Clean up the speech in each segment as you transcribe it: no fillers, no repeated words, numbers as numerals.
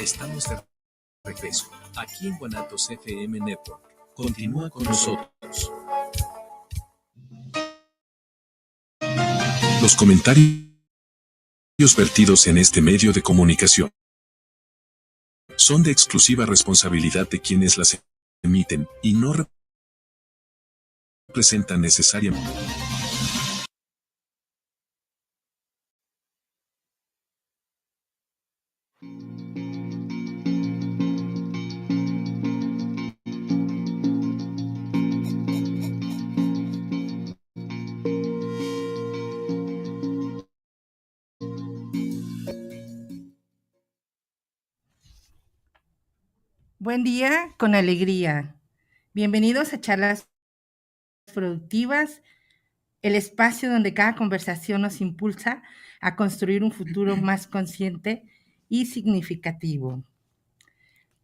Estamos de regreso, aquí en Guanatos FM Network. Continúa con nosotros. Los comentarios vertidos en este medio de comunicación son de exclusiva responsabilidad de quienes las emiten y no representan necesariamente. Buen día con alegría. Bienvenidos a Charlas Productivas, el espacio donde cada conversación nos impulsa a construir un futuro más consciente y significativo.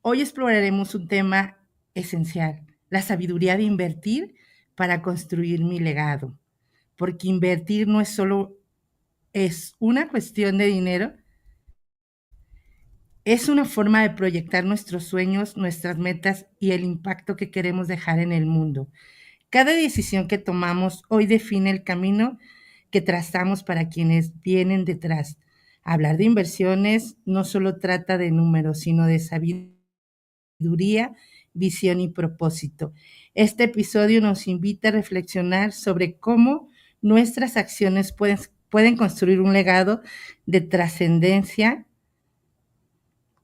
Hoy exploraremos un tema esencial, la sabiduría de invertir para construir mi legado, porque invertir no es solo una cuestión de dinero, es una forma de proyectar nuestros sueños, nuestras metas y el impacto que queremos dejar en el mundo. Cada decisión que tomamos hoy define el camino que trazamos para quienes vienen detrás. Hablar de inversiones no solo trata de números, sino de sabiduría, visión y propósito. Este episodio nos invita a reflexionar sobre cómo nuestras acciones pueden construir un legado de trascendencia.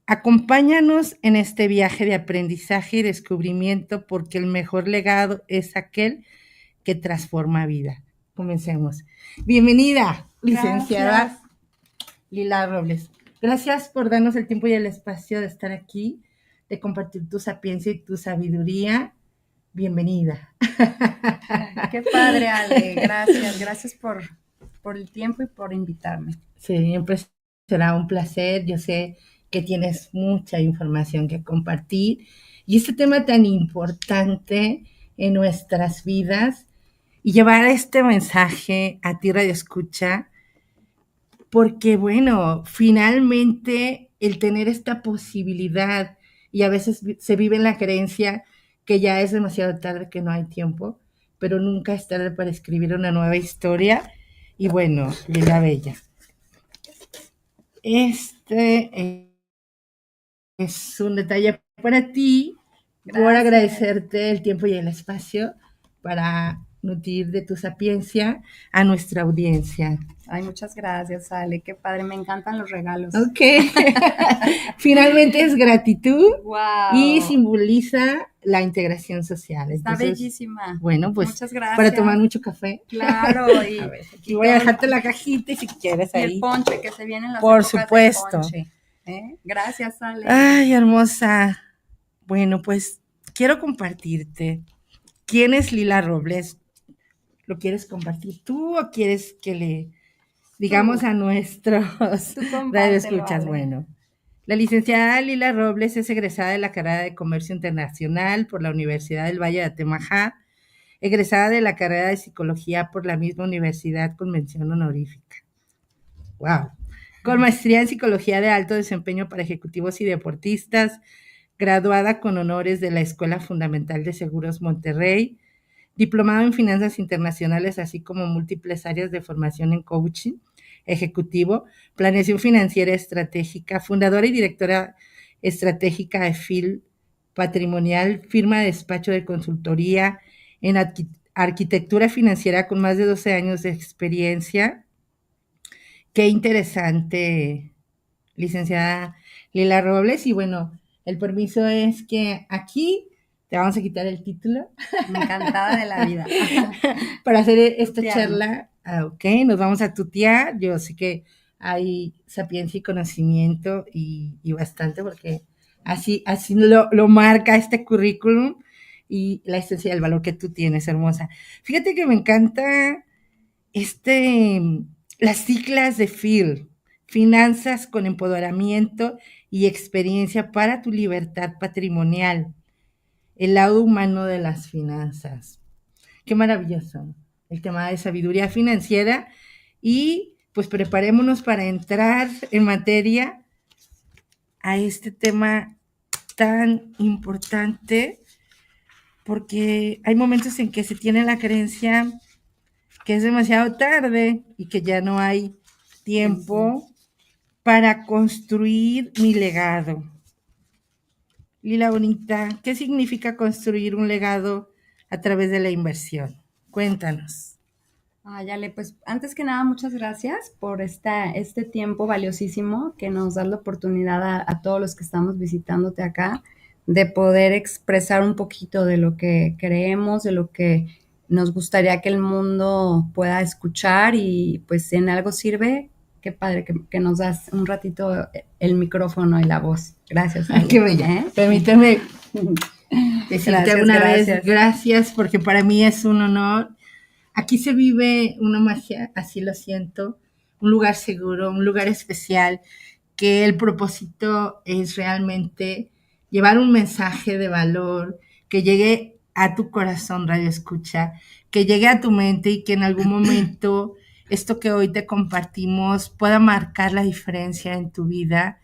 Acompáñanos en este viaje de aprendizaje y descubrimiento, porque el mejor legado es aquel que transforma vida. Comencemos. Bienvenida, licenciada Lila Robles. Gracias por darnos el tiempo y el espacio de estar aquí, de compartir tu sapiencia y tu sabiduría. Bienvenida. Qué padre, Ale. Gracias por el tiempo y por invitarme. Siempre será un placer. Yo sé que tienes mucha información que compartir y este tema tan importante en nuestras vidas, y llevar este mensaje a ti, Radio Escucha, porque bueno, finalmente el tener esta posibilidad, y a veces se vive en la creencia que ya es demasiado tarde, que no hay tiempo, pero nunca es tarde para escribir una nueva historia. Y bueno, Lila Bella, es un detalle para ti. Gracias. Por agradecerte el tiempo y el espacio para nutrir de tu sapiencia a nuestra audiencia. Ay, muchas gracias, Ale. Qué padre, me encantan los regalos. Ok. Finalmente es gratitud. Wow. Y simboliza la integración social. Está bellísima. Bueno, pues muchas gracias. Para tomar mucho café. Claro. Y, a ver, aquí voy a dejarte la cajita y si quieres ahí. Y el ponche que se viene en las Por supuesto. Ponche. Gracias, Ale. Ay, hermosa. Bueno, pues quiero compartirte. ¿Quién es Lila Robles? ¿Lo quieres compartir tú o quieres que le digamos a nuestros radioescuchas? Bueno, la licenciada Lila Robles es egresada de la carrera de Comercio Internacional por la Universidad del Valle de Atemajac, egresada de la carrera de Psicología por la misma universidad con mención honorífica. ¡Wow! Con maestría en Psicología de Alto Desempeño para Ejecutivos y Deportistas, graduada con honores de la Escuela Fundamental de Seguros Monterrey, diplomado en Finanzas Internacionales, así como múltiples áreas de formación en coaching ejecutivo, planeación financiera estratégica, fundadora y directora estratégica de FIL Patrimonial, firma de despacho de consultoría en arquitectura financiera con más de 12 años de experiencia. Qué interesante, licenciada Lila Robles. Y bueno, el permiso es que aquí te vamos a quitar el título. Encantada de la vida. Para hacer esta charla, ok, nos vamos a tutear. Yo sé que hay sapiencia y conocimiento y bastante, porque así lo marca este currículum y la esencia del valor que tú tienes, hermosa. Fíjate que me encanta las siglas de FIL, Finanzas con Empoderamiento y Experiencia para tu Libertad Patrimonial, el lado humano de las finanzas. Qué maravilloso el tema de sabiduría financiera. Y pues preparémonos para entrar en materia a este tema tan importante, porque hay momentos en que se tiene la creencia que es demasiado tarde y que ya no hay tiempo para construir mi legado. Lila Bonita, ¿qué significa construir un legado a través de la inversión? Cuéntanos. Ale, pues antes que nada, muchas gracias por este tiempo valiosísimo que nos da la oportunidad a todos los que estamos visitándote acá de poder expresar un poquito de lo que creemos, de lo que nos gustaría que el mundo pueda escuchar y pues si en algo sirve, qué padre que nos das un ratito el micrófono y la voz. Gracias, Ale. Qué bella. Permíteme decirte una vez gracias porque para mí es un honor. Aquí se vive una magia, así lo siento, un lugar seguro, un lugar especial, que el propósito es realmente llevar un mensaje de valor, que llegue a tu corazón, Radio Escucha, que llegue a tu mente y que en algún momento esto que hoy te compartimos pueda marcar la diferencia en tu vida.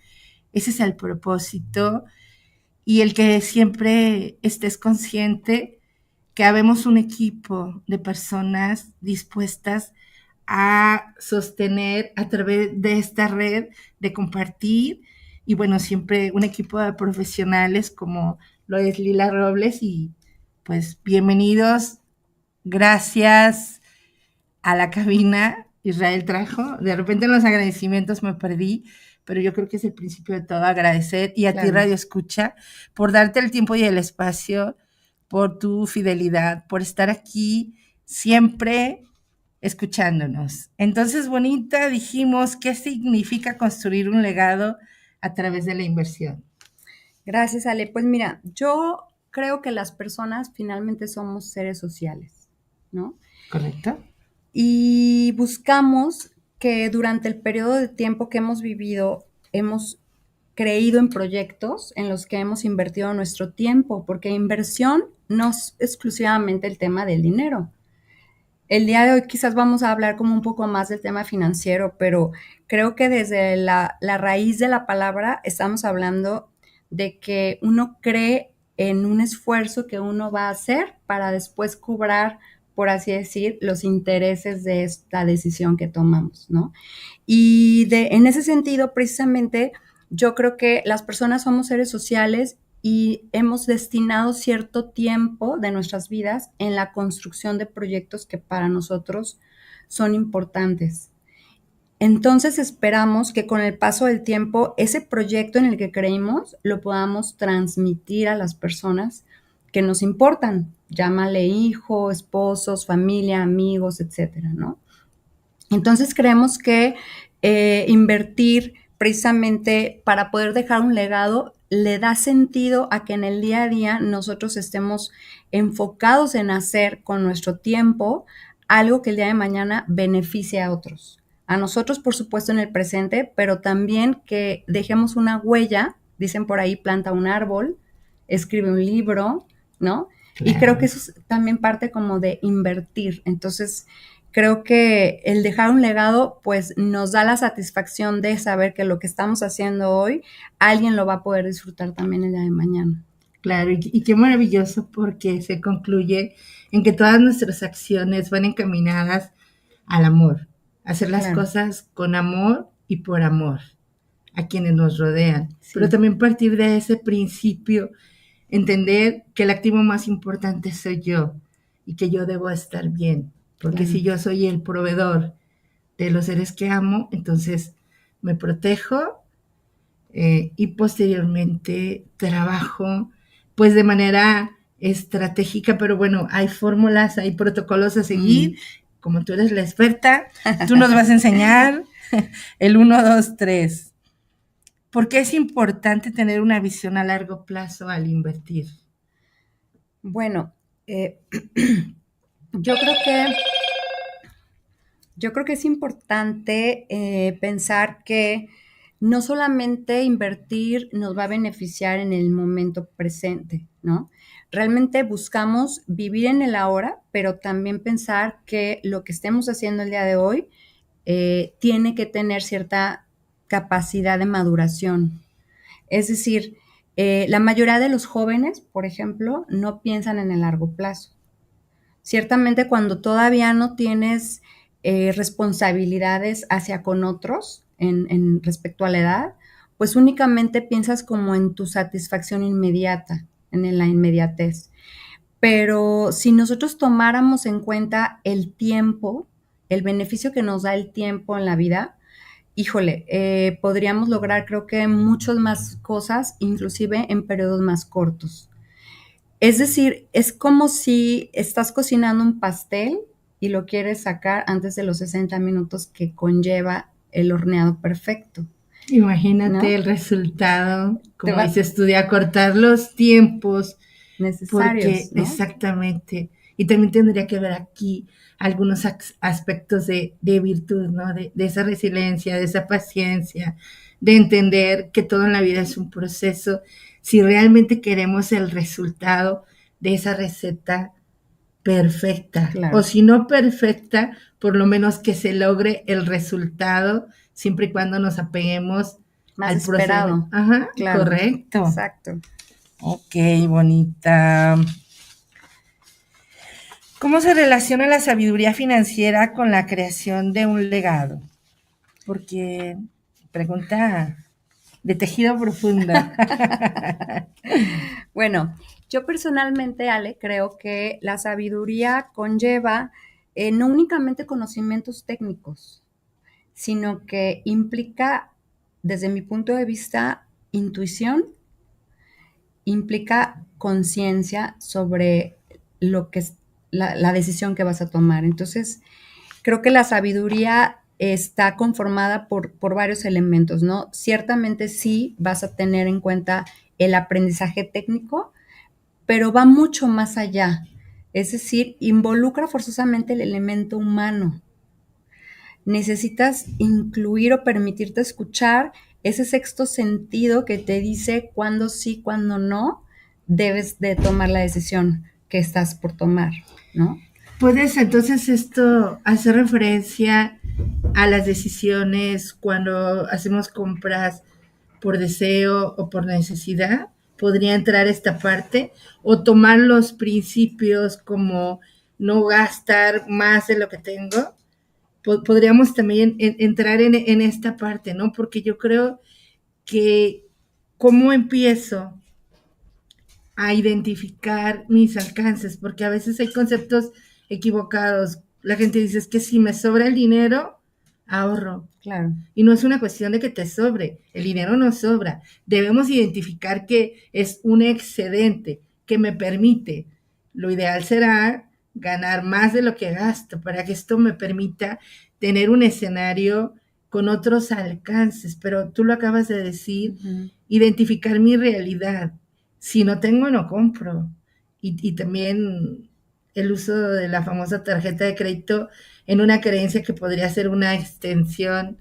Ese es el propósito y el que siempre estés consciente que habemos un equipo de personas dispuestas a sostener a través de esta red, de compartir, y bueno, siempre un equipo de profesionales como lo es Lila Robles, y pues bienvenidos, gracias a la cabina, Israel Trajo. De repente en los agradecimientos me perdí, pero yo creo que es el principio de todo agradecer, y a ti Radio Escucha, por darte el tiempo y el espacio, por tu fidelidad, por estar aquí siempre escuchándonos. Entonces, Bonita, dijimos, ¿qué significa construir un legado a través de la inversión? Gracias, Ale. Pues mira, yo creo que las personas finalmente somos seres sociales, ¿no? Correcto. Y buscamos que durante el periodo de tiempo que hemos vivido, hemos creído en proyectos en los que hemos invertido nuestro tiempo, porque inversión no es exclusivamente el tema del dinero. El día de hoy quizás vamos a hablar como un poco más del tema financiero, pero creo que desde la raíz de la palabra estamos hablando de que uno cree en un esfuerzo que uno va a hacer para después cobrar, por así decir, los intereses de esta decisión que tomamos, ¿no? Y en ese sentido, precisamente, yo creo que las personas somos seres sociales y hemos destinado cierto tiempo de nuestras vidas en la construcción de proyectos que para nosotros son importantes. Entonces esperamos que con el paso del tiempo ese proyecto en el que creímos lo podamos transmitir a las personas que nos importan, llámale hijo, esposos, familia, amigos, etcétera, ¿no? Entonces creemos que invertir precisamente para poder dejar un legado le da sentido a que en el día a día nosotros estemos enfocados en hacer con nuestro tiempo algo que el día de mañana beneficie a otros. A nosotros, por supuesto, en el presente, pero también que dejemos una huella, dicen por ahí, planta un árbol, escribe un libro, ¿no? Claro. Y creo que eso es también parte como de invertir. Entonces, creo que el dejar un legado, pues nos da la satisfacción de saber que lo que estamos haciendo hoy, alguien lo va a poder disfrutar también el día de mañana. Claro, y qué maravilloso porque se concluye en que todas nuestras acciones van encaminadas al amor, a hacer las cosas con amor y por amor a quienes nos rodean, pero también partir de ese principio, entender que el activo más importante soy yo y que yo debo estar bien. Porque si yo soy el proveedor de los seres que amo, entonces me protejo y posteriormente trabajo pues de manera estratégica, pero bueno, hay fórmulas, hay protocolos a seguir. Como tú eres la experta, tú nos vas a enseñar el 1, 2, 3. ¿Por qué es importante tener una visión a largo plazo al invertir? Bueno, yo creo que es importante pensar que no solamente invertir nos va a beneficiar en el momento presente, ¿no? Realmente buscamos vivir en el ahora, pero también pensar que lo que estemos haciendo el día de hoy tiene que tener cierta capacidad de maduración. Es decir, la mayoría de los jóvenes, por ejemplo, no piensan en el largo plazo. Ciertamente cuando todavía no tienes responsabilidades hacia con otros respecto a la edad, pues únicamente piensas como en tu satisfacción inmediata, en la inmediatez. Pero si nosotros tomáramos en cuenta el tiempo, el beneficio que nos da el tiempo en la vida, híjole, podríamos lograr creo que muchas más cosas, inclusive en periodos más cortos. Es decir, es como si estás cocinando un pastel y lo quieres sacar antes de los 60 minutos que conlleva el horneado perfecto, Imagínate ¿no? el resultado, Te como va dices tú, de acortar los tiempos, porque necesarios, ¿no? exactamente, y también tendría que ver aquí algunos aspectos de virtud, ¿no? De esa resiliencia, de esa paciencia, de entender que todo en la vida es un proceso. Si realmente queremos el resultado de esa receta perfecta, o Claro, si no perfecta, por lo menos que se logre el resultado, siempre y cuando nos apeguemos más al procedimiento. esperado, Ajá, claro, correcto. exacto. Ok, bonita. ¿Cómo se relaciona la sabiduría financiera con la creación de un legado? Porque pregunta de tejido profunda. Bueno, yo personalmente, Ale, creo que la sabiduría conlleva no únicamente conocimientos técnicos, sino que implica, desde mi punto de vista, intuición, implica conciencia sobre lo que es la decisión que vas a tomar. Entonces, creo que la sabiduría está conformada por varios elementos, ¿no? Ciertamente sí vas a tener en cuenta el aprendizaje técnico, pero va mucho más allá. Es decir, involucra forzosamente el elemento humano. Necesitas incluir o permitirte escuchar ese sexto sentido que te dice cuándo sí, cuándo no debes de tomar la decisión que estás por tomar, ¿no? ¿Puedes entonces esto hacer referencia a las decisiones cuando hacemos compras por deseo o por necesidad? ¿Podría entrar esta parte? ¿O tomar los principios como no gastar más de lo que tengo? Podríamos también entrar en esta parte, ¿no? Porque yo creo que cómo empiezo a identificar mis alcances, porque a veces hay conceptos equivocados. La gente dice, es que si me sobra el dinero, ahorro. Claro. Y no es una cuestión de que te sobre, el dinero no sobra. Debemos identificar que es un excedente que me permite. Lo ideal será ganar más de lo que gasto para que esto me permita tener un escenario con otros alcances. Pero tú lo acabas de decir, identificar mi realidad. Si no tengo, no compro. Y también el uso de la famosa tarjeta de crédito en una creencia que podría ser una extensión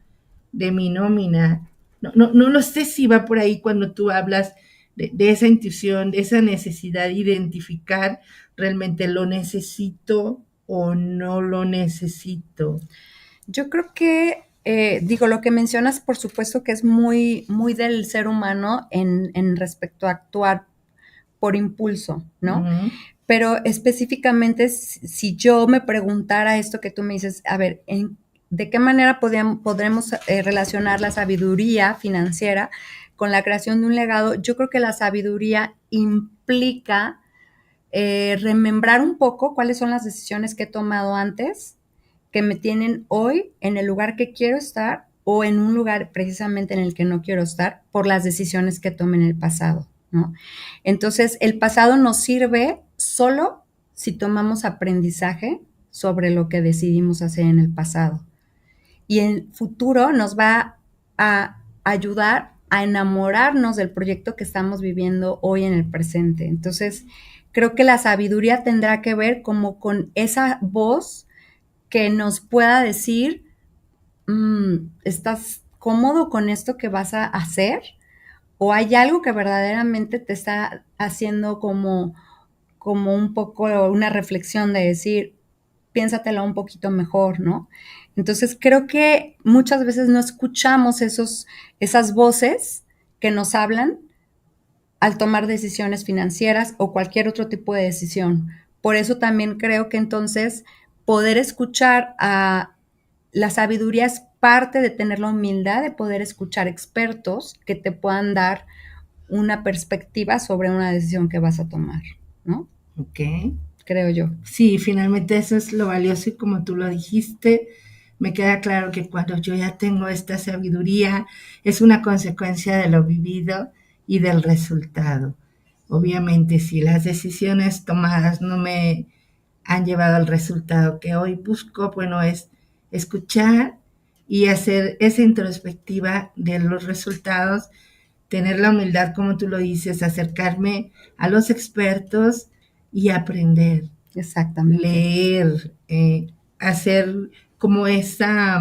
de mi nómina. No lo sé si va por ahí cuando tú hablas de esa intuición, de esa necesidad de identificar realmente lo necesito o no lo necesito. Yo creo que, digo, lo que mencionas, por supuesto que es muy, muy del ser humano en respecto a actuar por impulso, ¿no? Ujú. Pero específicamente, si yo me preguntara esto que tú me dices, a ver, ¿de qué manera podremos relacionar la sabiduría financiera con la creación de un legado? Yo creo que la sabiduría implica remembrar un poco cuáles son las decisiones que he tomado antes, que me tienen hoy en el lugar que quiero estar o en un lugar precisamente en el que no quiero estar por las decisiones que tomé en el pasado, ¿no? Entonces, el pasado nos sirve solo si tomamos aprendizaje sobre lo que decidimos hacer en el pasado. Y el futuro nos va a ayudar a enamorarnos del proyecto que estamos viviendo hoy en el presente. Entonces, creo que la sabiduría tendrá que ver como con esa voz que nos pueda decir, ¿estás cómodo con esto que vas a hacer? ¿O hay algo que verdaderamente te está haciendo como un poco una reflexión de decir, piénsatela un poquito mejor, ¿no? Entonces creo que muchas veces no escuchamos esas voces que nos hablan al tomar decisiones financieras o cualquier otro tipo de decisión. Por eso también creo que entonces poder escuchar a la sabiduría es parte de tener la humildad de poder escuchar expertos que te puedan dar una perspectiva sobre una decisión que vas a tomar, ¿no? Ok. Creo yo. Sí, finalmente eso es lo valioso y como tú lo dijiste, me queda claro que cuando yo ya tengo esta sabiduría es una consecuencia de lo vivido y del resultado. Obviamente, si las decisiones tomadas no me han llevado al resultado que hoy busco, bueno, es escuchar y hacer esa introspectiva de los resultados, tener la humildad, como tú lo dices, acercarme a los expertos y aprender, Exactamente. leer, hacer como esa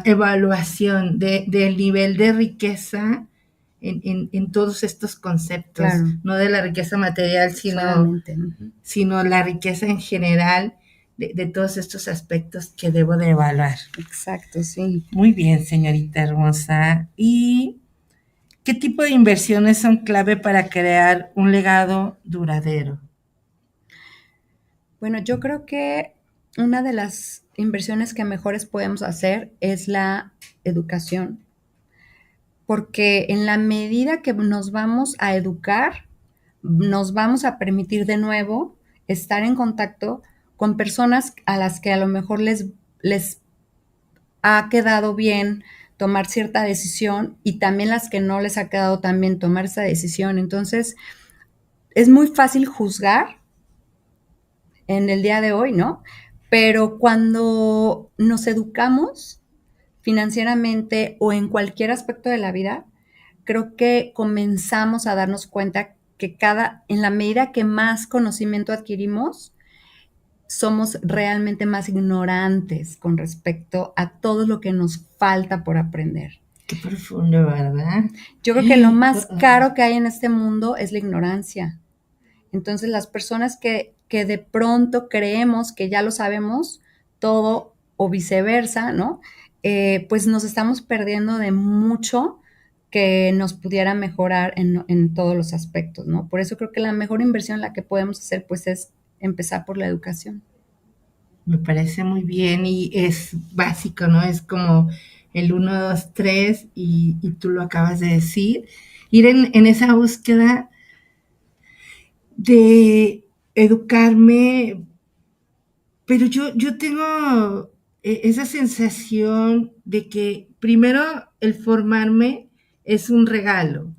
evaluación del nivel de riqueza en todos estos conceptos, Claro. no de la riqueza material, Solamente. sino la riqueza en general de todos estos aspectos que debo de evaluar. Exacto, sí. Muy bien, señorita hermosa. ¿Y qué tipo de inversiones son clave para crear un legado duradero? Bueno, yo creo que una de las inversiones que mejores podemos hacer es la educación, porque en la medida que nos vamos a educar, nos vamos a permitir de nuevo estar en contacto con personas a las que a lo mejor les ha quedado bien tomar cierta decisión y también las que no les ha quedado tan bien tomar esa decisión. Entonces, es muy fácil juzgar en el día de hoy, ¿no? Pero cuando nos educamos financieramente o en cualquier aspecto de la vida, creo que comenzamos a darnos cuenta que en la medida que más conocimiento adquirimos, somos realmente más ignorantes con respecto a todo lo que nos falta por aprender. Qué profundo, ¿verdad? Yo creo que lo más caro que hay en este mundo es la ignorancia. Entonces, las personas que de pronto creemos que ya lo sabemos todo o viceversa, ¿no? Pues nos estamos perdiendo de mucho que nos pudiera mejorar en todos los aspectos, ¿no? Por eso creo que la mejor inversión la que podemos hacer, pues, es empezar por la educación. Me parece muy bien y es básico, ¿no? Es como el 1, 2, 3 y tú lo acabas de decir. Ir en esa búsqueda de educarme, pero yo tengo esa sensación de que primero el formarme es un regalo,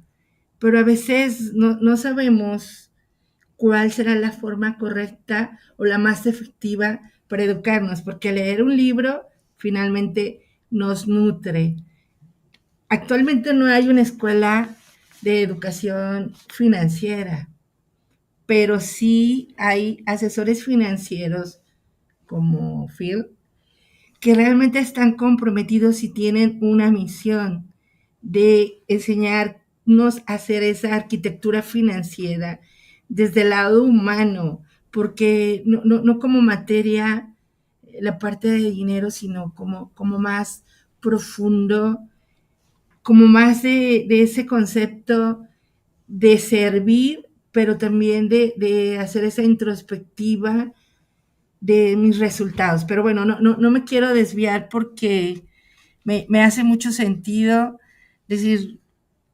pero a veces no sabemos cuál será la forma correcta o la más efectiva para educarnos, porque leer un libro finalmente nos nutre. Actualmente no hay una escuela de educación financiera, pero sí hay asesores financieros como Phil que realmente están comprometidos y tienen una misión de enseñarnos a hacer esa arquitectura financiera desde el lado humano, porque no como materia, la parte de dinero, sino como más profundo, como más de ese concepto de servir, pero también de hacer esa introspectiva de mis resultados. Pero bueno, no me quiero desviar porque me hace mucho sentido decir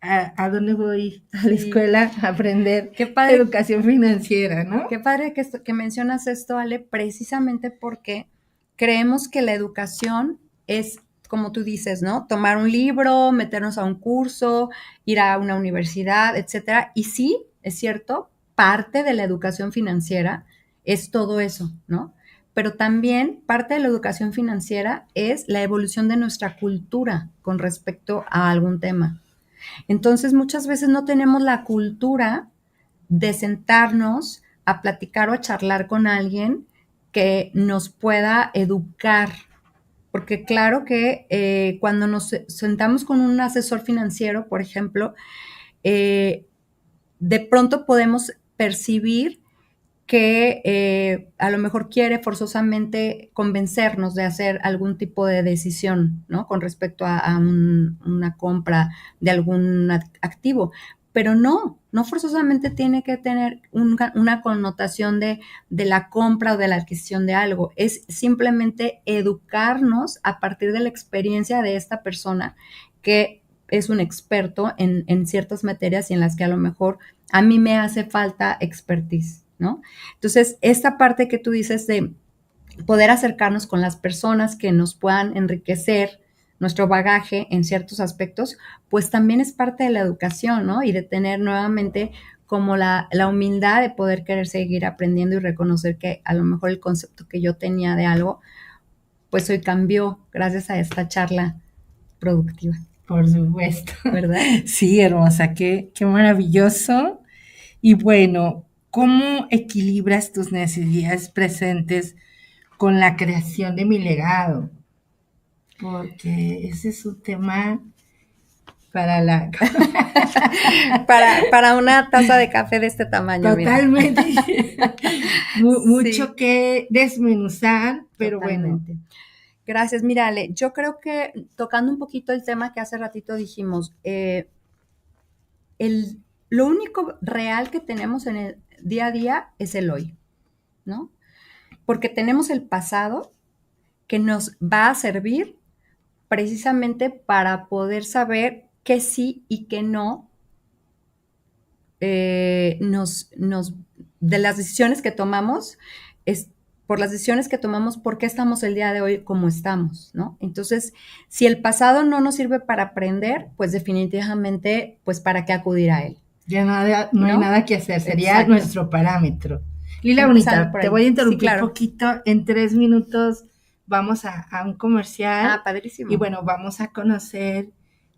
a dónde voy a la escuela a aprender Qué padre, educación financiera, ¿no? qué padre que mencionas esto, Ale, precisamente porque creemos que la educación es, como tú dices, ¿no? Tomar un libro, meternos a un curso, ir a una universidad, etcétera. Y sí, es cierto, parte de la educación financiera es todo eso, ¿no? Pero también parte de la educación financiera es la evolución de nuestra cultura con respecto a algún tema. Entonces, muchas veces no tenemos la cultura de sentarnos a platicar o a charlar con alguien que nos pueda educar. Porque claro que cuando nos sentamos con un asesor financiero, por ejemplo, de pronto podemos percibir que a lo mejor quiere forzosamente convencernos de hacer algún tipo de decisión, ¿no? Con respecto a una compra de algún activo. Pero no forzosamente tiene que tener una connotación de la compra o de la adquisición de algo. Es simplemente educarnos a partir de la experiencia de esta persona que es un experto en ciertas materias y en las que a lo mejor a mí me hace falta expertise, ¿no? Entonces, esta parte que tú dices de poder acercarnos con las personas que nos puedan enriquecer nuestro bagaje en ciertos aspectos, pues también es parte de la educación, ¿no? Y de tener nuevamente como la humildad de poder querer seguir aprendiendo y reconocer que a lo mejor el concepto que yo tenía de algo, pues hoy cambió gracias a esta charla productiva. Por supuesto. ¿Verdad? Sí, hermosa, qué maravilloso. Y bueno, ¿cómo equilibras tus necesidades presentes con la creación de mi legado? Porque ese es un tema para la... para una taza de café de este tamaño. Totalmente. Mucho Sí, que desmenuzar, pero totalmente. bueno. Gracias. Mira, Ale, yo creo que tocando un poquito el tema que hace ratito dijimos, lo único real que tenemos en el día a día es el hoy, ¿no? Porque tenemos el pasado que nos va a servir precisamente para poder saber qué sí y qué no de las decisiones que tomamos, por las decisiones que tomamos, por qué estamos el día de hoy como estamos, ¿no? Entonces, si el pasado no nos sirve para aprender, pues definitivamente, pues para qué acudir a él. Ya no hay nada que hacer, sería Exacto. Nuestro parámetro. Lila Empezando Bonita, te voy a interrumpir claro. un poquito, en 3 minutos vamos a un comercial. Padrísimo. Y bueno, vamos a conocer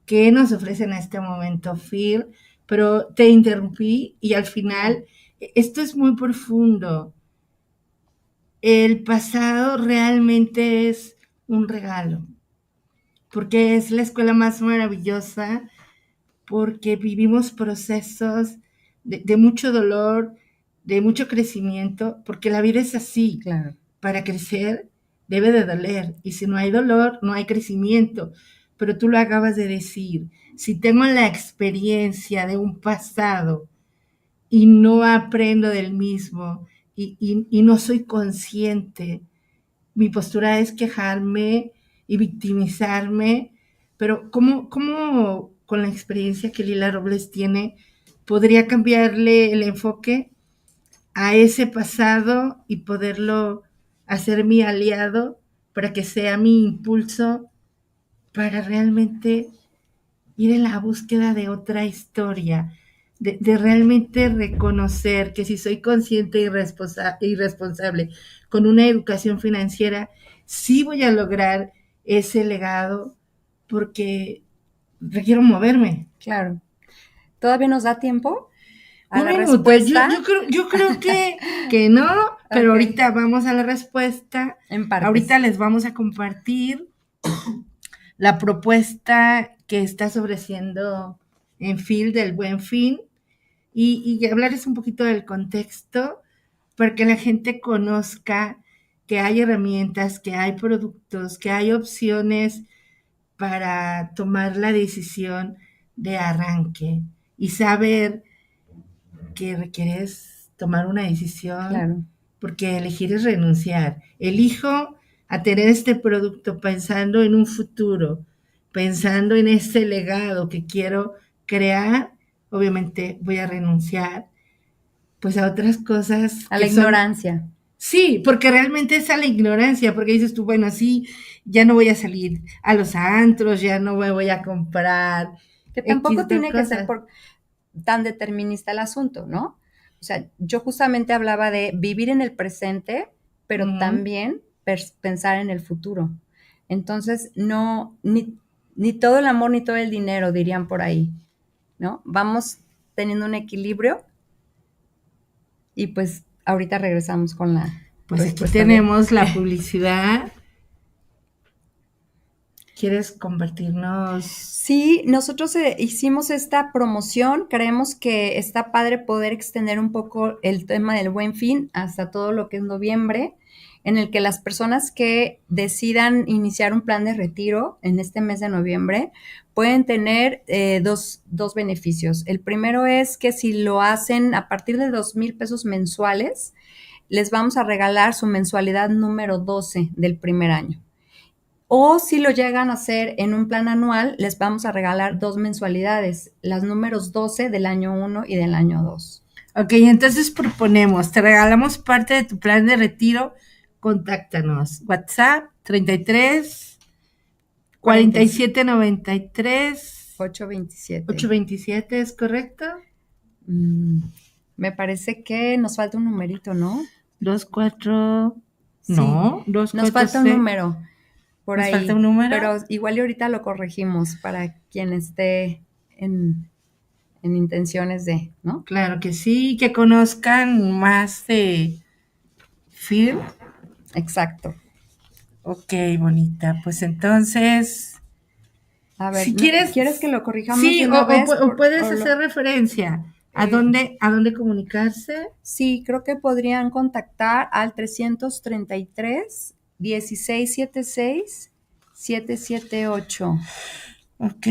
qué nos ofrece en este momento Phil, pero te interrumpí y al final, esto es muy profundo. El pasado realmente es un regalo, porque es la escuela más maravillosa, porque vivimos procesos de mucho dolor, de mucho crecimiento, porque la vida es así. Claro. Para crecer debe de doler, y si no hay dolor, no hay crecimiento. Pero tú lo acabas de decir, si tengo la experiencia de un pasado y no aprendo del mismo y no soy consciente, mi postura es quejarme y victimizarme, pero ¿cómo con la experiencia que Lila Robles tiene podría cambiarle el enfoque a ese pasado y poderlo hacer mi aliado para que sea mi impulso para realmente ir en la búsqueda de otra historia, de realmente reconocer que si soy consciente y responsable con una educación financiera, sí voy a lograr ese legado porque requiero moverme. Claro. ¿Todavía nos da tiempo a Un la minuto, respuesta? yo creo que no, pero ahorita vamos a la respuesta. En partes. Ahorita les vamos a compartir la propuesta que está ofreciendo en Phil del Buen Fin y hablarles un poquito del contexto para que la gente conozca que hay herramientas, que hay productos, que hay opciones para tomar la decisión de arranque y saber que requieres tomar una decisión, Claro. porque elegir es renunciar. Elijo a tener este producto pensando en un futuro, pensando en ese legado que quiero crear. Obviamente voy a renunciar pues a otras cosas. A la ignorancia. Sí, porque realmente es a la ignorancia, porque dices tú, bueno, sí, ya no voy a salir a los antros, ya no me voy a comprar. Que tampoco tiene que ser tan determinista el asunto, ¿no? O sea, yo justamente hablaba de vivir en el presente, pero también pensar en el futuro. Entonces, no, ni todo el amor ni todo el dinero, dirían por ahí, ¿no? Vamos teniendo un equilibrio y pues ahorita regresamos con la... Pues aquí tenemos la publicidad. ¿Quieres compartirnos? Sí, nosotros hicimos esta promoción, creemos que está padre poder extender un poco el tema del Buen Fin hasta todo lo que es noviembre, en el que las personas que decidan iniciar un plan de retiro en este mes de noviembre pueden tener dos beneficios. El primero es que si lo hacen a partir de 2,000 pesos mensuales, les vamos a regalar su mensualidad número 12 del primer año. O si lo llegan a hacer en un plan anual, les vamos a regalar 2 mensualidades, las números 12 del año 1 y del año 2. Ok, entonces proponemos, te regalamos parte de tu plan de retiro, contáctanos. WhatsApp 33 47 93 827. 827, ¿es correcto? Me parece que nos falta un numerito, ¿no? 24. Sí, No, nos 24. falta un número por ¿Nos ahí. falta un número? Pero igual y ahorita lo corregimos para quien esté en intenciones de, ¿no? Claro que sí, que conozcan más de Phil. Exacto. Ok, bonita. Pues entonces, A ver, si quieres, ¿quieres que lo corrijamos sí, de una vez? o puedes o lo- hacer referencia a dónde comunicarse. Sí, creo que podrían contactar al 333 1676 778. Ok.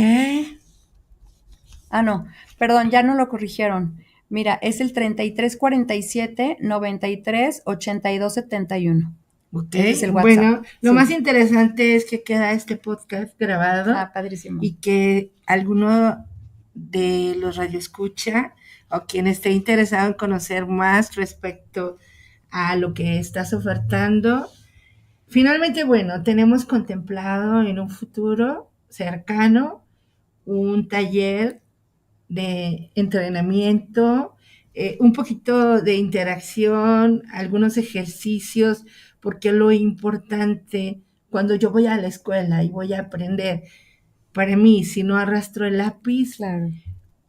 Ah, no, perdón, ya no lo corrigieron. Mira, es el 3347 93 82 71. Ok, Ese es el WhatsApp. bueno, lo Sí. más interesante es que queda este podcast grabado Padrísimo. y que alguno de los radioescucha o quien esté interesado en conocer más respecto a lo que estás ofertando. Finalmente, bueno, tenemos contemplado en un futuro cercano un taller de entrenamiento, un poquito de interacción, algunos ejercicios, porque lo importante cuando yo voy a la escuela y voy a aprender, para mí, si no arrastro el lápiz, Claro.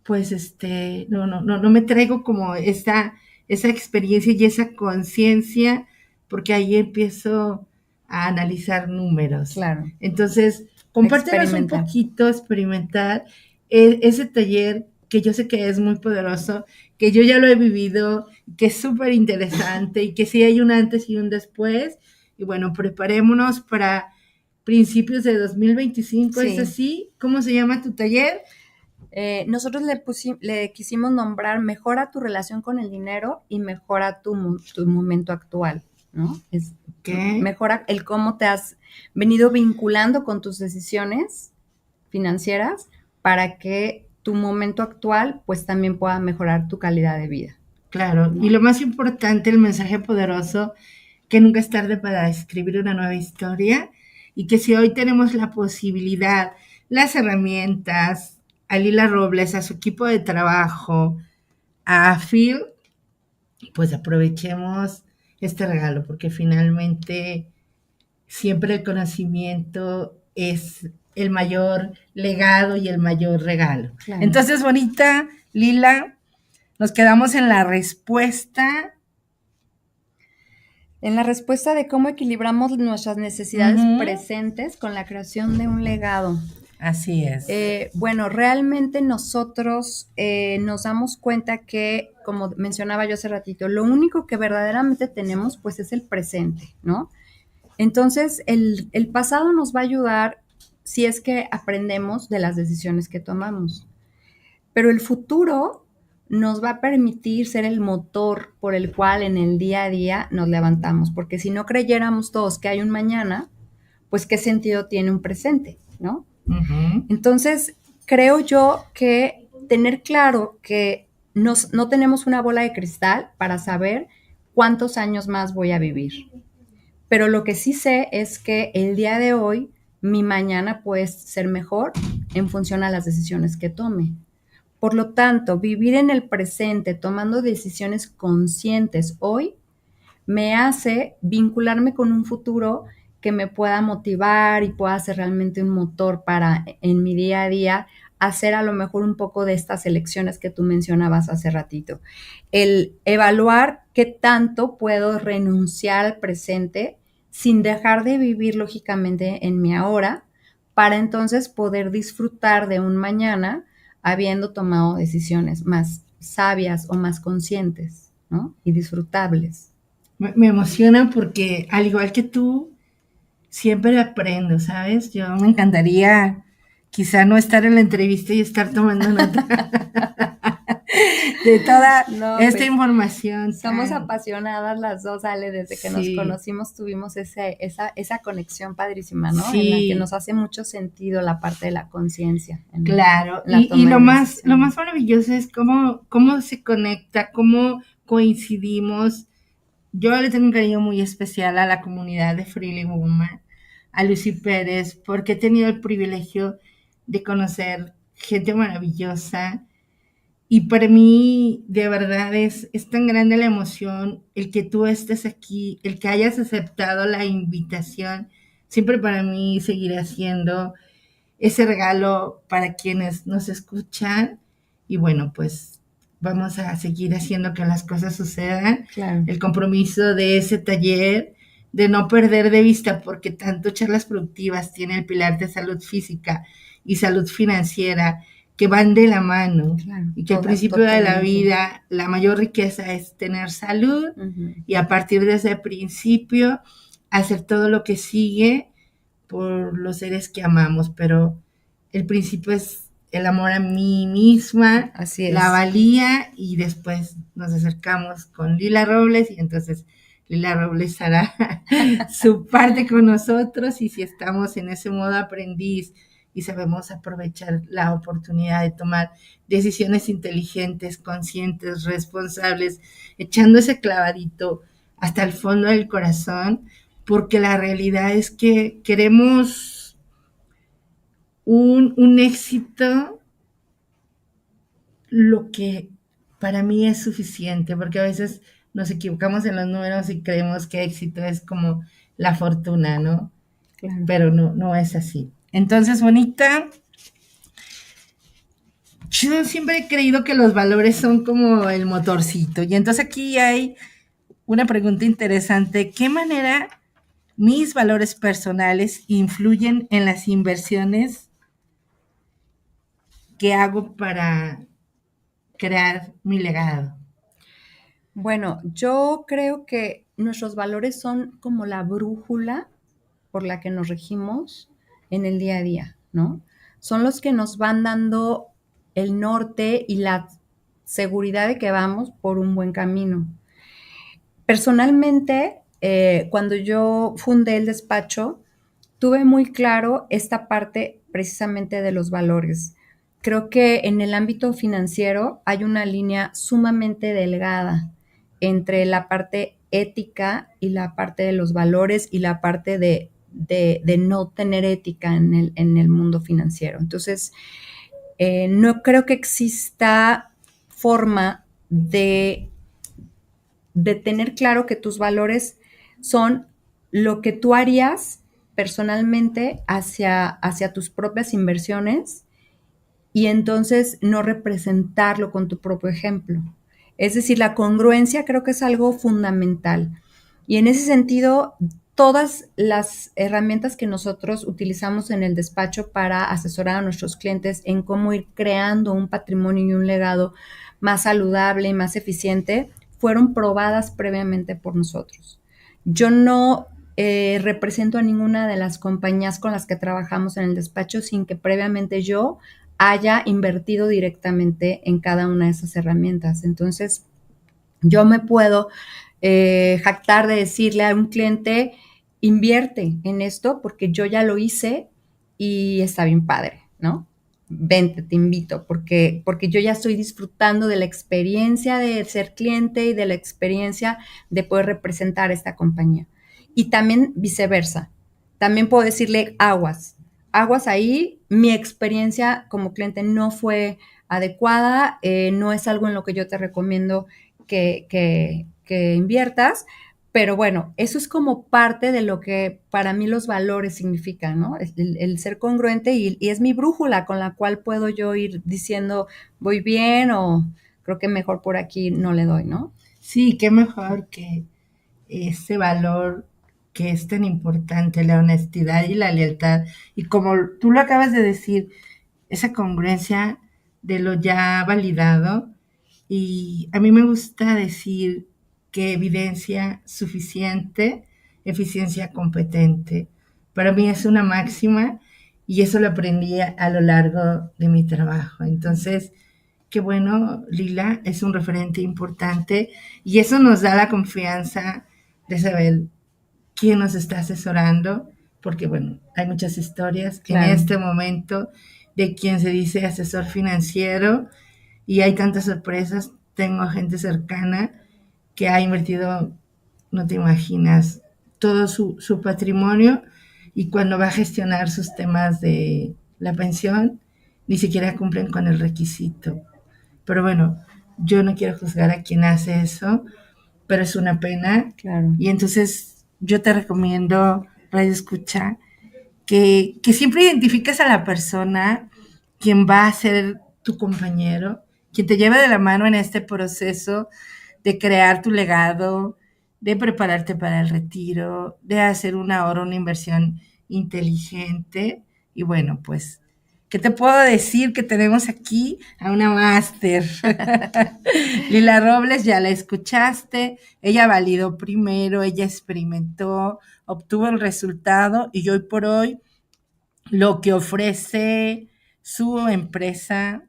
pues no me traigo como esa experiencia y esa conciencia, porque ahí empiezo a analizar números. Claro. Entonces, compártenos un Experimentar. poquito, experimentar ese taller que yo sé que es muy poderoso, que yo ya lo he vivido, que es súper interesante y que sí hay un antes y un después. Y bueno, preparémonos para principios de 2025, Sí. ¿es así? ¿Cómo se llama tu taller? Nosotros le quisimos nombrar Mejora tu relación con el dinero y mejora tu momento actual, ¿no? ¿Qué? Mejora el cómo te has venido vinculando con tus decisiones financieras para que tu momento actual pues también pueda mejorar tu calidad de vida. Claro, y lo más importante, el mensaje poderoso, que nunca es tarde para escribir una nueva historia y que si hoy tenemos la posibilidad, las herramientas, a Lila Robles, a su equipo de trabajo, a Phil, pues aprovechemos este regalo, porque finalmente siempre el conocimiento es el mayor legado y el mayor regalo. Claro. Entonces, bonita, Lila, nos quedamos en la respuesta. En la respuesta de cómo equilibramos nuestras necesidades presentes con la creación de un legado. Así es. Bueno, realmente nosotros nos damos cuenta que, como mencionaba yo hace ratito, lo único que verdaderamente tenemos pues es el presente, ¿no? Entonces, el pasado nos va a ayudar si es que aprendemos de las decisiones que tomamos. Pero el futuro nos va a permitir ser el motor por el cual en el día a día nos levantamos, porque si no creyéramos todos que hay un mañana, pues qué sentido tiene un presente, ¿no? Entonces, creo yo que tener claro que no tenemos una bola de cristal para saber cuántos años más voy a vivir. Pero lo que sí sé es que el día de hoy, mi mañana puede ser mejor en función a las decisiones que tome. Por lo tanto, vivir en el presente, tomando decisiones conscientes hoy, me hace vincularme con un futuro que me pueda motivar y pueda ser realmente un motor para en mi día a día hacer a lo mejor un poco de estas elecciones que tú mencionabas hace ratito. El evaluar qué tanto puedo renunciar al presente sin dejar de vivir lógicamente en mi ahora para entonces poder disfrutar de un mañana habiendo tomado decisiones más sabias o más conscientes, ¿no? Y disfrutables. Me emociona porque, al igual que tú, siempre aprendo, ¿sabes? Yo me encantaría quizá no estar en la entrevista y estar tomando nota de toda No, esta pues, información. somos apasionadas las dos, Ale, desde que nos Sí. conocimos tuvimos esa conexión padrísima, ¿no? Sí. En la que nos hace mucho sentido la parte de la conciencia. Claro, la toma y de lo más decisiones. maravilloso es cómo se conecta, cómo coincidimos. Yo le tengo un cariño muy especial a la comunidad de Freely Woman, a Lucy Pérez, porque he tenido el privilegio de conocer gente maravillosa. Y para mí, de verdad, es tan grande la emoción el que tú estés aquí, el que hayas aceptado la invitación. Siempre para mí seguirá siendo ese regalo para quienes nos escuchan. Y bueno, pues vamos a seguir haciendo que las cosas sucedan. Claro. El compromiso de ese taller, de no perder de vista, porque tanto charlas productivas tiene el pilar de salud física y salud financiera, que van de la mano, Claro, y que al principio de la vida la mayor riqueza es tener salud, y a partir de ese principio hacer todo lo que sigue por los seres que amamos, pero el principio es el amor a mí misma, Así es. la valía, y después nos acercamos con Lila Robles, y entonces Lila Robles hará su parte con nosotros, y si estamos en ese modo aprendiz y sabemos aprovechar la oportunidad de tomar decisiones inteligentes, conscientes, responsables, echando ese clavadito hasta el fondo del corazón, porque la realidad es que queremos un éxito, lo que para mí es suficiente, porque a veces nos equivocamos en los números y creemos que éxito es como la fortuna, ¿no? Claro. Pero no es así. Entonces, bonita, yo siempre he creído que los valores son como el motorcito, y entonces aquí hay una pregunta interesante: ¿qué manera mis valores personales influyen en las inversiones que hago para crear mi legado? Bueno, yo creo que nuestros valores son como la brújula por la que nos regimos en el día a día, ¿no? Son los que nos van dando el norte y la seguridad de que vamos por un buen camino. Personalmente, cuando yo fundé el despacho, tuve muy claro esta parte precisamente de los valores. Creo que en el ámbito financiero hay una línea sumamente delgada entre la parte ética y la parte de los valores y la parte de no tener ética en el mundo financiero. Entonces, no creo que exista forma de tener claro que tus valores son lo que tú harías personalmente hacia tus propias inversiones y entonces no representarlo con tu propio ejemplo. Es decir, la congruencia creo que es algo fundamental. Y en ese sentido, todas las herramientas que nosotros utilizamos en el despacho para asesorar a nuestros clientes en cómo ir creando un patrimonio y un legado más saludable y más eficiente, fueron probadas previamente por nosotros. Yo no represento a ninguna de las compañías con las que trabajamos en el despacho sin que previamente yo haya invertido directamente en cada una de esas herramientas. Entonces, yo me puedo jactar de decirle a un cliente, invierte en esto porque yo ya lo hice y está bien padre, ¿no? Vente, te invito, porque yo ya estoy disfrutando de la experiencia de ser cliente y de la experiencia de poder representar esta compañía. Y también viceversa. También puedo decirle aguas ahí, mi experiencia como cliente no fue adecuada, no es algo en lo que yo te recomiendo que inviertas, pero bueno, eso es como parte de lo que para mí los valores significan, ¿no? El ser congruente y es mi brújula con la cual puedo yo ir diciendo, voy bien o creo que mejor por aquí no le doy, ¿no? Sí, qué mejor que ese valor que es tan importante, la honestidad y la lealtad. Y como tú lo acabas de decir, esa congruencia de lo ya validado. Y a mí me gusta decir que evidencia suficiente, eficiencia competente. Para mí es una máxima y eso lo aprendí a lo largo de mi trabajo. Entonces, qué bueno, Lila, es un referente importante y eso nos da la confianza de saber quién nos está asesorando, porque bueno, hay muchas historias en Claro. este momento de quien se dice asesor financiero y hay tantas sorpresas. Tengo gente cercana que ha invertido, no te imaginas, todo su patrimonio y cuando va a gestionar sus temas de la pensión, ni siquiera cumplen con el requisito. Pero bueno, yo no quiero juzgar a quien hace eso, pero es una pena. Claro. Y entonces yo te recomiendo, Radio Escucha, que siempre identifiques a la persona quien va a ser tu compañero, quien te lleve de la mano en este proceso de crear tu legado, de prepararte para el retiro, de hacer un ahorro, una inversión inteligente. Y bueno, pues, ¿qué te puedo decir? Que tenemos aquí a una máster. Lila Robles, ya la escuchaste, ella validó primero, ella experimentó, obtuvo el resultado y hoy por hoy lo que ofrece su empresa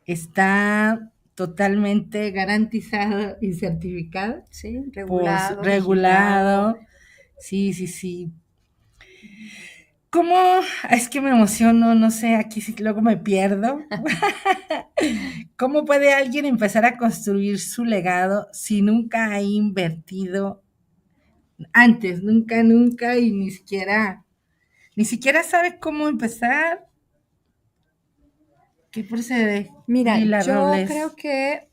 está totalmente garantizado y certificado. Sí, Pues, regulado, regulado. vigilado. Sí, sí, sí. ¿Cómo? Es que me emociono, no sé, aquí sí luego me pierdo. ¿Cómo puede alguien empezar a construir su legado si nunca ha invertido antes? Nunca, nunca, y ni siquiera sabe cómo empezar. ¿Qué procede, Mira, Lila yo Robles? creo que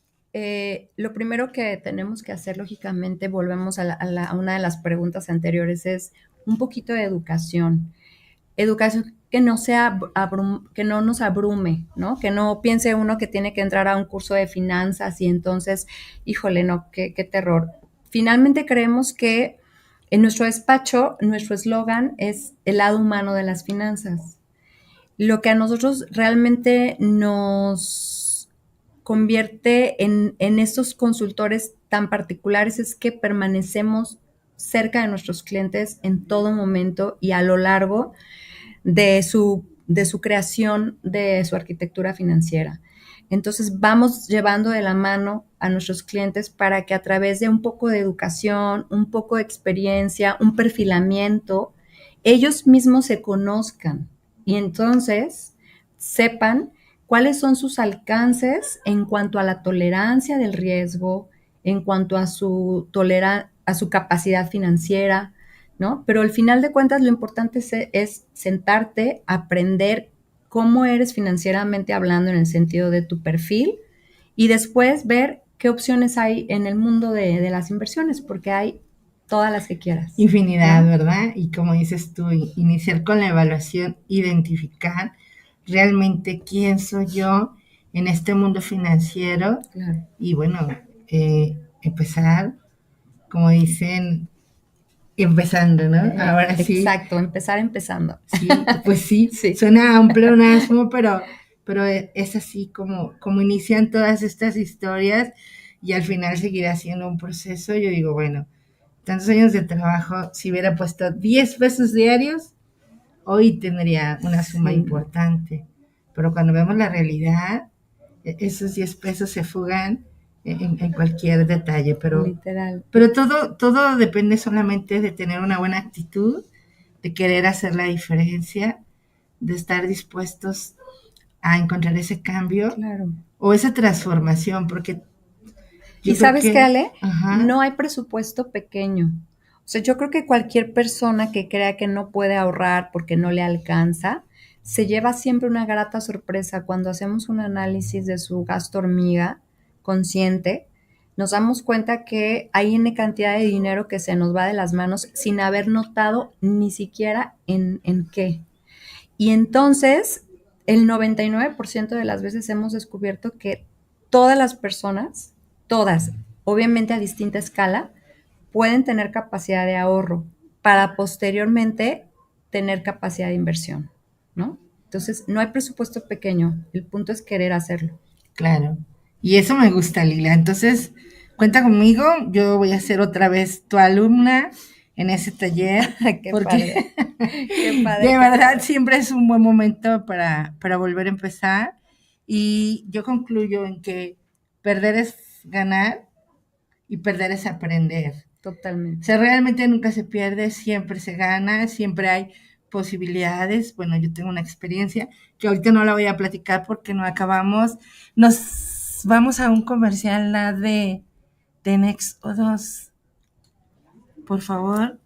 lo primero que tenemos que hacer, lógicamente, volvemos a una de las preguntas anteriores, es un poquito de educación. Educación que no sea que no nos abrume, ¿no? Que no piense uno que tiene que entrar a un curso de finanzas y entonces, híjole, no, qué terror. Finalmente creemos que en nuestro despacho, nuestro eslogan es el lado humano de las finanzas. Lo que a nosotros realmente nos convierte en estos consultores tan particulares es que permanecemos cerca de nuestros clientes en todo momento y a lo largo de su creación, de su arquitectura financiera. Entonces vamos llevando de la mano a nuestros clientes para que a través de un poco de educación, un poco de experiencia, un perfilamiento, ellos mismos se conozcan y entonces sepan cuáles son sus alcances en cuanto a la tolerancia del riesgo, en cuanto a a su capacidad financiera, ¿no? Pero al final de cuentas lo importante es sentarte, aprender cómo eres financieramente hablando en el sentido de tu perfil y después ver qué opciones hay en el mundo de las inversiones, porque hay todas las que quieras. Infinidad, ¿no? ¿verdad? Y como dices tú, iniciar con la evaluación, identificar realmente quién soy yo en este mundo financiero Claro. y bueno, empezar, como dicen, empezando, ¿no? Ahora sí, Exacto, empezar empezando. sí, pues sí, Sí. suena a un pleonasmo, pero es así como inician todas estas historias y al final seguirá siendo un proceso. Yo digo, bueno, tantos años de trabajo, si hubiera puesto 10 pesos diarios, hoy tendría una suma Sí. importante. Pero cuando vemos la realidad, esos 10 pesos se fugan en cualquier detalle. Literal. Pero todo depende solamente de tener una buena actitud, de querer hacer la diferencia, de estar dispuestos a encontrar ese cambio Claro. o esa transformación, porque yo ¿Y creo sabes que, qué, Ale? ajá, No hay presupuesto pequeño. O sea, yo creo que cualquier persona que crea que no puede ahorrar porque no le alcanza, se lleva siempre una grata sorpresa cuando hacemos un análisis de su gasto hormiga consciente. Nos damos cuenta que hay una cantidad de dinero que se nos va de las manos sin haber notado ni siquiera en qué. Y entonces, el 99% de las veces hemos descubierto que todas las personas, todas, obviamente a distinta escala, pueden tener capacidad de ahorro. para posteriormente tener capacidad de inversión, ¿no? Entonces, no hay presupuesto pequeño, el punto es querer hacerlo. Claro. Y eso me gusta, Lila. Entonces, cuenta conmigo. Yo voy a ser otra vez tu alumna en ese taller. Qué porque padre. Qué padre. de verdad siempre es un buen momento para volver a empezar. Y yo concluyo en que perder es ganar y perder es aprender. O Totalmente. sea, realmente nunca se pierde, siempre se gana, siempre hay posibilidades. Bueno, yo tengo una experiencia que ahorita no la voy a platicar porque no acabamos. Nos vamos a un comercial la de Next o 2. Por favor.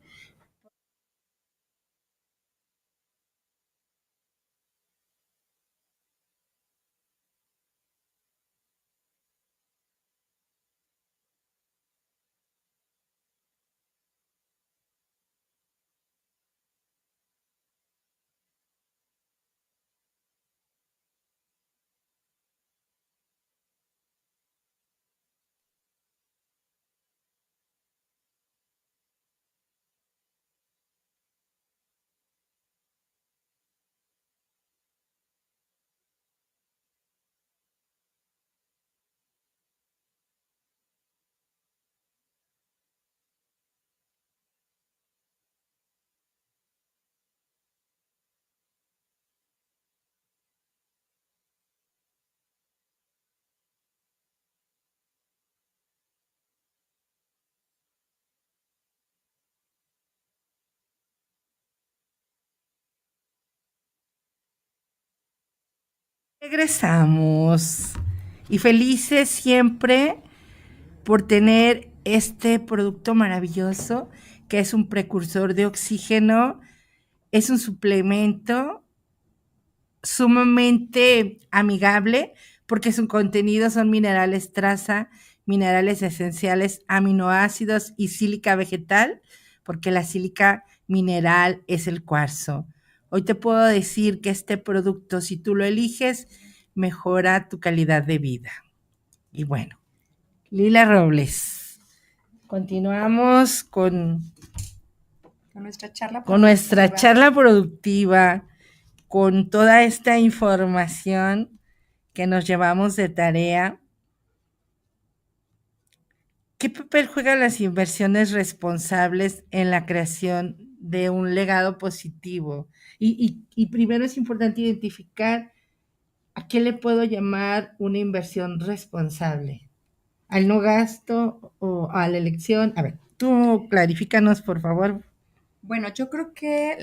Regresamos y felices siempre por tener este producto maravilloso que es un precursor de oxígeno, es un suplemento sumamente amigable porque su contenido son minerales traza, minerales esenciales, aminoácidos y sílica vegetal, porque la sílica mineral es el cuarzo. Hoy te puedo decir que este producto, si tú lo eliges, mejora tu calidad de vida. Y bueno, Lila Robles, continuamos con nuestra charla productiva, con toda esta información que nos llevamos de tarea. ¿Qué papel juegan las inversiones responsables en la creación de un legado positivo? Y primero es importante identificar a qué le puedo llamar una inversión responsable. ¿Al no gasto o a la elección? A ver, tú clarifícanos, por favor. Bueno, yo creo que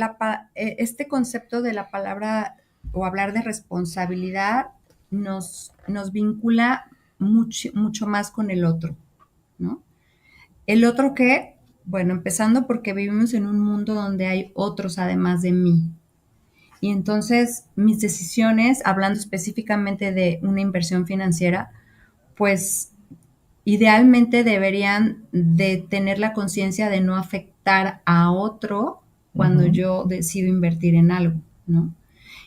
este concepto de la palabra o hablar de responsabilidad nos vincula mucho más con el otro, ¿no? El otro que, bueno, empezando porque vivimos en un mundo donde hay otros además de mí. Y entonces mis decisiones, hablando específicamente de una inversión financiera, pues idealmente deberían de tener la conciencia de no afectar a otro cuando yo decido invertir en algo, ¿no?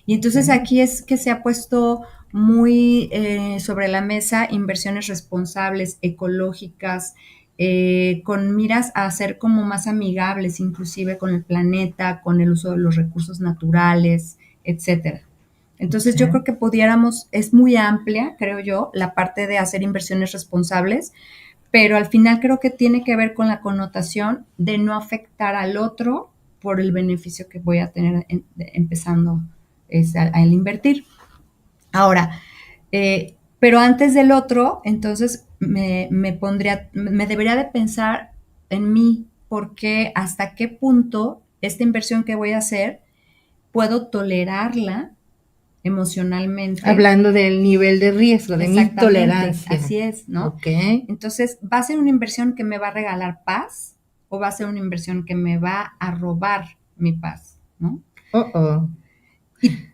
Y entonces aquí es que se ha puesto muy sobre la mesa inversiones responsables, ecológicas, con miras a ser como más amigables, inclusive con el planeta, con el uso de los recursos naturales, etcétera. Entonces yo creo que pudiéramos, es muy amplia, creo yo, la parte de hacer inversiones responsables, pero al final creo que tiene que ver con la connotación de no afectar al otro por el beneficio que voy a tener empezando al invertir. Ahora, pero antes del otro, entonces me debería de pensar en mí, porque hasta qué punto esta inversión que voy a hacer puedo tolerarla emocionalmente. Hablando del nivel de riesgo, de mi tolerancia. Así es, ¿no? Ok. Entonces, ¿va a ser una inversión que me va a regalar paz o va a ser una inversión que me va a robar mi paz, ¿no?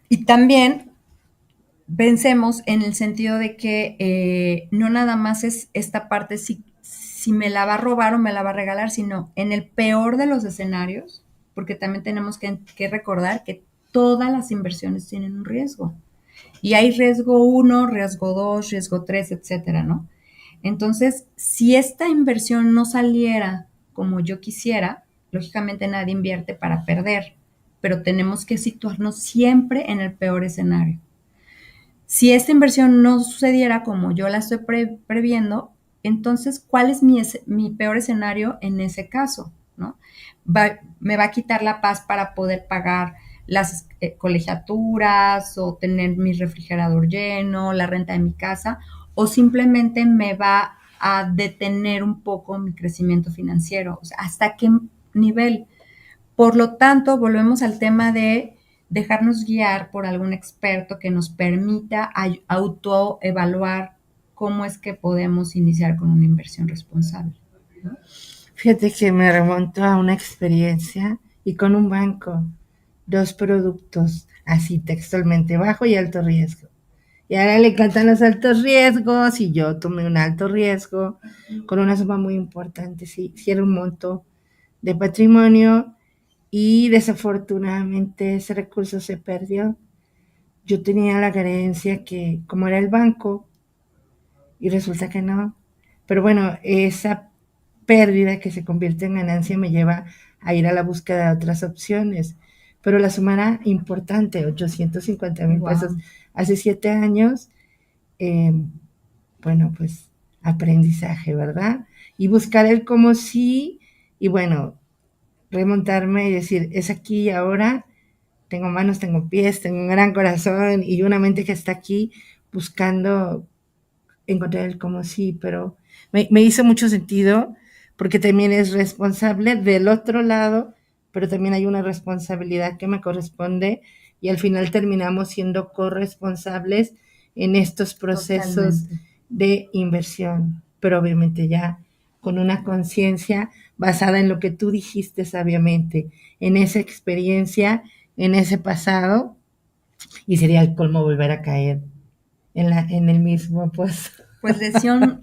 Y también pensemos en el sentido de que no nada más es esta parte si me la va a robar o me la va a regalar, sino en el peor de los escenarios, porque también tenemos que recordar que todas las inversiones tienen un riesgo. Y hay riesgo 1, riesgo 2, riesgo 3, etcétera, ¿no? Entonces, si esta inversión no saliera como yo quisiera, lógicamente nadie invierte para perder, pero tenemos que situarnos siempre en el peor escenario. Si esta inversión no sucediera como yo la estoy previendo, entonces, ¿cuál es mi peor escenario en ese caso? ¿No? Me va a quitar la paz para poder pagar las colegiaturas o tener mi refrigerador lleno, la renta de mi casa, o simplemente me va a detener un poco mi crecimiento financiero. O sea, ¿hasta qué nivel? Por lo tanto, volvemos al tema de dejarnos guiar por algún experto que nos permita autoevaluar cómo es que podemos iniciar con una inversión responsable. Fíjate que me remonto a una experiencia y con un banco, 2 productos, así textualmente, bajo y alto riesgo. Y ahora le encantan los altos riesgos y yo tomé un alto riesgo con una suma muy importante, sí era un monto de patrimonio y desafortunadamente ese recurso se perdió. Yo tenía la creencia que como era el banco y resulta que no. Pero bueno, esa pérdida que se convierte en ganancia me lleva a ir a la búsqueda de otras opciones. Pero la suma era importante, 850,000 pesos. Hace 7 años, bueno, pues aprendizaje, ¿verdad? Y buscar el cómo sí, y bueno, remontarme y decir, es aquí y ahora, tengo manos, tengo pies, tengo un gran corazón y una mente que está aquí buscando encontrar el cómo sí, pero me hizo mucho sentido porque también es responsable del otro lado, pero también hay una responsabilidad que me corresponde y al final terminamos siendo corresponsables en estos procesos de inversión, pero obviamente ya con una conciencia basada en lo que tú dijiste sabiamente, en esa experiencia, en ese pasado, y sería el colmo volver a caer en el mismo, pues. Pues lección no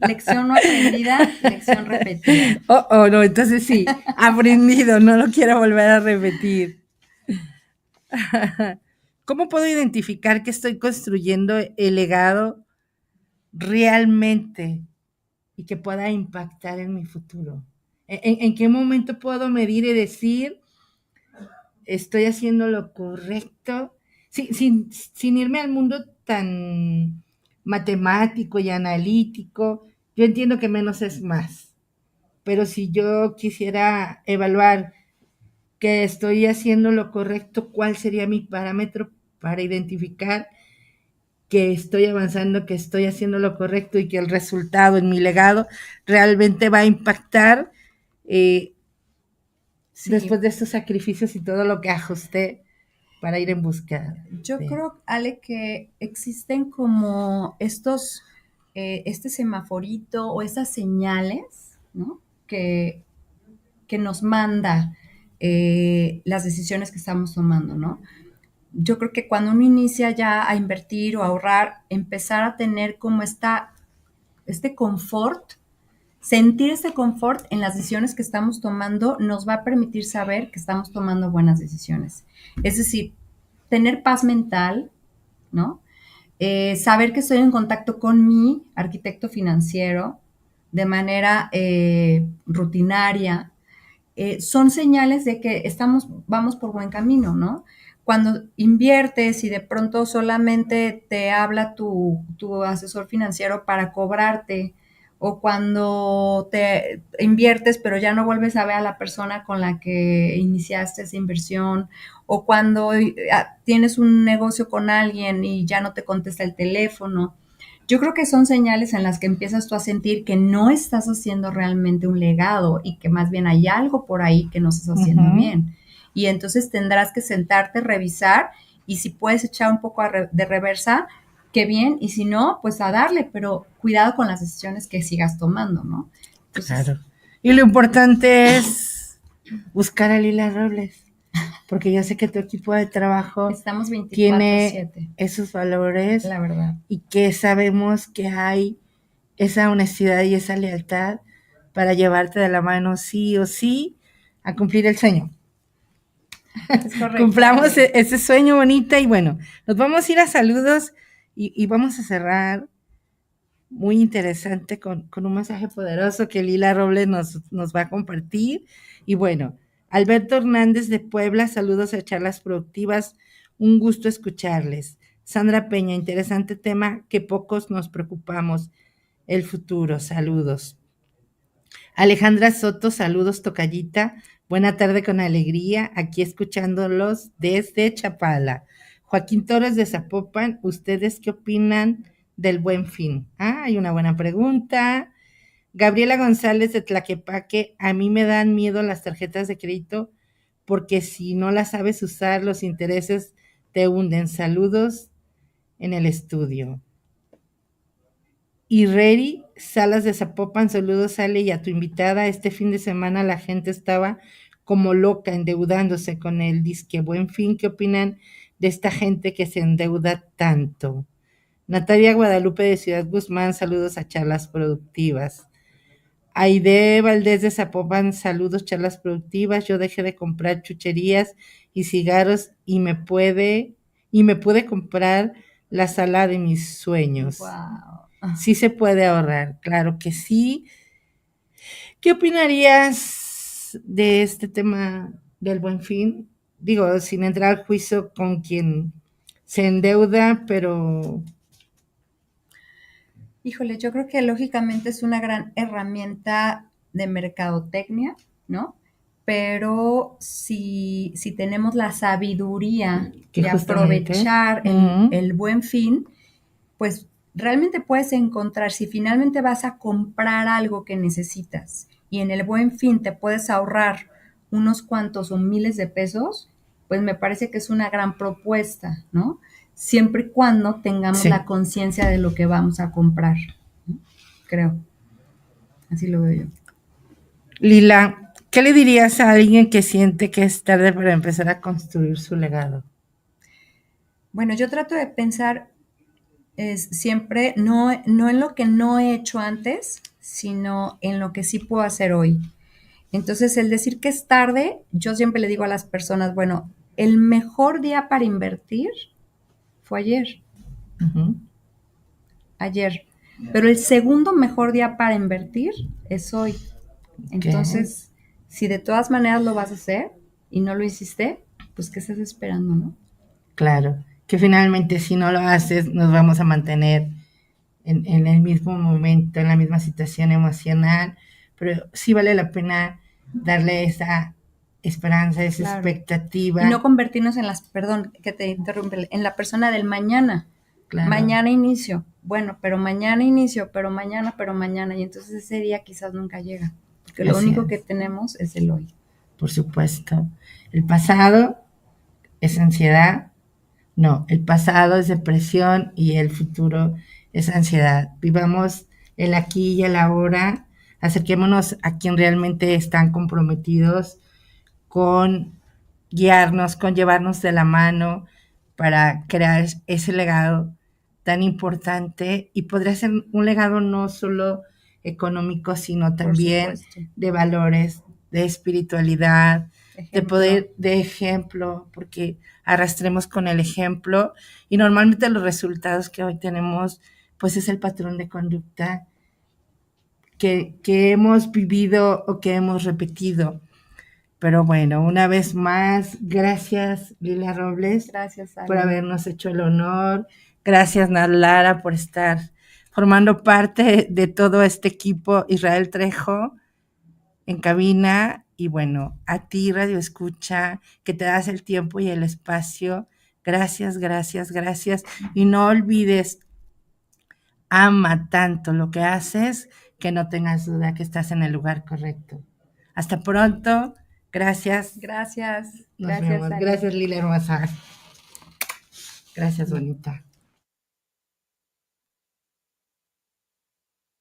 aprendida, lección repetida. No, entonces sí, aprendido, no lo quiero volver a repetir. ¿Cómo puedo identificar que estoy construyendo el legado realmente y que pueda impactar en mi futuro? ¿En qué momento puedo medir y decir, estoy haciendo lo correcto? Sin irme al mundo tan matemático y analítico, yo entiendo que menos es más. Pero si yo quisiera evaluar que estoy haciendo lo correcto, ¿cuál sería mi parámetro para identificar que estoy avanzando, que estoy haciendo lo correcto y que el resultado en mi legado realmente va a impactar después de estos sacrificios y todo lo que ajusté para ir en busca? Yo creo, Ale, que existen como este semaforito o esas señales, ¿no? Que nos manda las decisiones que estamos tomando, ¿no? Yo creo que cuando uno inicia ya a invertir o a ahorrar, empezar a tener como este confort, sentir este confort en las decisiones que estamos tomando nos va a permitir saber que estamos tomando buenas decisiones. Es decir, tener paz mental, ¿no? Saber que estoy en contacto con mi arquitecto financiero de manera rutinaria, son señales de que vamos por buen camino, ¿no? Cuando inviertes y de pronto solamente te habla tu asesor financiero para cobrarte, o cuando te inviertes pero ya no vuelves a ver a la persona con la que iniciaste esa inversión, o cuando tienes un negocio con alguien y ya no te contesta el teléfono. Yo creo que son señales en las que empiezas tú a sentir que no estás haciendo realmente un legado y que más bien hay algo por ahí que no estás haciendo bien. Y entonces tendrás que sentarte, revisar, y si puedes echar un poco de reversa, qué bien, y si no, pues a darle, pero cuidado con las decisiones que sigas tomando, ¿no? Entonces, claro. Y lo importante es buscar a Lila Robles, porque yo sé que tu equipo de trabajo tiene esos valores, la verdad, y que sabemos que hay esa honestidad y esa lealtad para llevarte de la mano sí o sí a cumplir el sueño. Es correcto. Cumplamos ese sueño bonito y bueno, nos vamos a ir a saludos y vamos a cerrar muy interesante con un mensaje poderoso que Lila Robles nos va a compartir. Y bueno, Alberto Hernández de Puebla, saludos a Charlas Productivas, un gusto escucharles. Sandra Peña, interesante tema que pocos nos preocupamos, el futuro, saludos. Alejandra Soto, saludos tocallita, buena tarde con alegría, aquí escuchándolos desde Chapala. Joaquín Torres de Zapopan, ¿ustedes qué opinan del Buen Fin? Hay una buena pregunta. Gabriela González de Tlaquepaque, a mí me dan miedo las tarjetas de crédito porque si no las sabes usar, los intereses te hunden. Saludos en el estudio. Y Reri Salas de Zapopan, saludos Ale y a tu invitada. Este fin de semana la gente estaba como loca endeudándose con el disque Buen Fin. ¿Qué opinan de esta gente que se endeuda tanto? Natalia Guadalupe de Ciudad Guzmán, saludos a Charlas Productivas. Aide Valdés de Zapopan, saludos Charlas Productivas. Yo dejé de comprar chucherías y cigarros y me pude comprar la sala de mis sueños. Wow. Sí se puede ahorrar, claro que sí. ¿Qué opinarías de este tema del Buen Fin? Digo, sin entrar al juicio con quien se endeuda, pero... Híjole, yo creo que lógicamente es una gran herramienta de mercadotecnia, ¿no? Pero si tenemos la sabiduría Que de justamente, aprovechar el Buen Fin, pues realmente puedes encontrar, si finalmente vas a comprar algo que necesitas y en el Buen Fin te puedes ahorrar unos cuantos o miles de pesos, pues me parece que es una gran propuesta, ¿no? Siempre y cuando tengamos Sí. la conciencia de lo que vamos a comprar, ¿no? Creo. Así lo veo yo. Lila, ¿qué le dirías a alguien que siente que es tarde para empezar a construir su legado? Bueno, yo trato de pensar siempre no en lo que no he hecho antes, sino en lo que sí puedo hacer hoy. Entonces, el decir que es tarde, yo siempre le digo a las personas, bueno, el mejor día para invertir fue ayer. Uh-huh. Ayer. Pero el segundo mejor día para invertir es hoy. Entonces, si de todas maneras lo vas a hacer y no lo hiciste, pues ¿qué estás esperando, no? Claro, que finalmente si no lo haces nos vamos a mantener en el mismo momento, en la misma situación emocional, pero sí vale la pena darle esa esperanza, esa Claro. expectativa. Y no convertirnos en perdón que te interrumpe, en la persona del mañana. Claro. Mañana inicio. Bueno, pero mañana inicio, pero mañana, y entonces ese día quizás nunca llega. Porque lo único que tenemos es el hoy. Por supuesto. El pasado es ansiedad. No, el pasado es depresión y el futuro es ansiedad. Vivamos el aquí y el ahora. Acerquémonos a quien realmente están comprometidos con guiarnos, con llevarnos de la mano para crear ese legado tan importante y podría ser un legado no solo económico, sino también de valores, de espiritualidad, de poder, de ejemplo, porque arrastremos con el ejemplo y normalmente los resultados que hoy tenemos, pues es el patrón de conducta que hemos vivido o que hemos repetido. Pero bueno, una vez más, gracias Lila Robles. Gracias, Ale, por habernos hecho el honor. Gracias Nalara por estar formando parte de todo este equipo. Israel Trejo en cabina. Y bueno, a ti Radio Escucha, que te das el tiempo y el espacio. Gracias, gracias, gracias. Y no olvides, ama tanto lo que haces que no tengas duda que estás en el lugar correcto. Hasta pronto. Gracias. Gracias. Nos vemos. Gracias, Lila hermosa. Gracias, bonita.